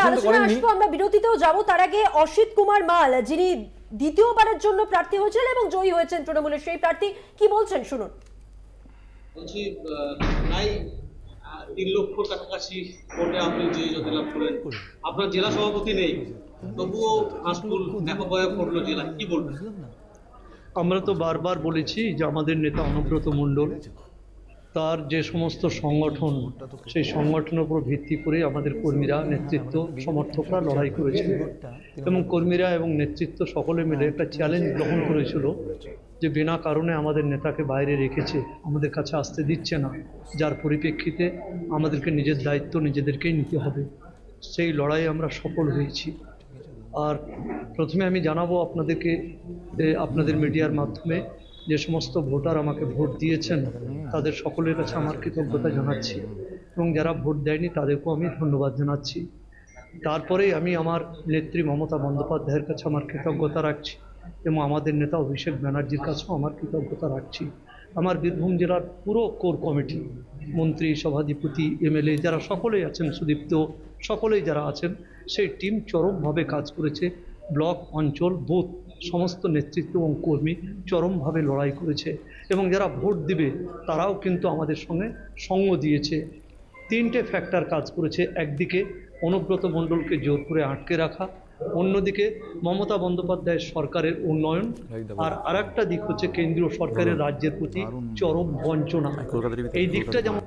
পছন্দ করেননি। আমরা বিরতিতেও যাব, তার আগে অসিত কুমার মাল যিনি দ্বিতীয়বারের জন্য প্রার্থী হয়েছিলেন এবং জয়ী হয়েছেন তৃণমূলের সেই প্রার্থী, কি বলছেন শুনুন। বলছি প্রায় 3 লক্ষ কাছাকাছি ভোটে আপনি যে জয়লাভ করেন, আপনার জেলা সভাপতি নেই, তবুও হাসপুর ব্যাপকভাবে পড়লো জেলা, কি বলবেন? আমরা তো বারবার বলেছি যে আমাদের নেতা অনুব্রত মণ্ডল তার যে সমস্ত সংগঠন, সেই সংগঠনের উপর ভিত্তি করে আমাদের কর্মীরা, নেতৃত্ব, সমর্থকরা লড়াই করেছিল এবং কর্মীরা এবং নেতৃত্ব সকলে মিলে একটা চ্যালেঞ্জ গ্রহণ করেছিল যে বিনা কারণে আমাদের নেতাকে বাইরে রেখেছে, আমাদের কাছে আসতে দিচ্ছে না, যার পরিপ্রেক্ষিতে আমাদেরকে নিজের দায়িত্ব নিজেদেরকেই নিতে হবে। সেই লড়াইয়ে আমরা সফল হয়েছি। আর প্রথমে আমি জানাবো আপনাদেরকে, আপনাদের মিডিয়ার মাধ্যমে যে সমস্ত ভোটার আমাকে ভোট দিয়েছেন তাদের সকলের কাছে আমার কৃতজ্ঞতা জানাচ্ছি এবং যারা ভোট দেয়নি তাদেরকেও আমি ধন্যবাদ জানাচ্ছি। তারপরেই আমি আমার নেত্রী মমতা বন্দ্যোপাধ্যায়ের কাছে আমার কৃতজ্ঞতা রাখছি এবং আমাদের নেতা অভিষেক ব্যানার্জির কাছেও আমার কৃতজ্ঞতা রাখছি। আমার বীরভূম জেলার পুরো কোর কমিটি, মন্ত্রী, সভাধিপতি, এমএলএ যারা সকলেই আছেন, সুদীপ্ত, সকলেই যারা আছেন, সেই টিম চরমভাবে কাজ করেছে। ব্লক, অঞ্চল, বুথ সমস্ত নেতৃত্ব এবং কর্মী চরমভাবে লড়াই করেছে এবং যারা ভোট দিবে তারাও কিন্তু আমাদের সঙ্গে সঙ্গ দিয়েছে। 3টে ফ্যাক্টর কাজ করেছে। একদিকে অনুব্রত মণ্ডলকে জোর করে আটকে রাখা, অন্যদিকে মমতা বন্দ্যোপাধ্যায়ের সরকারের উন্নয়ন, আর আরেকটা দিক হচ্ছে কেন্দ্রীয় সরকারের রাজ্যের প্রতি চরম বঞ্চনা। এই দিকটা যেমন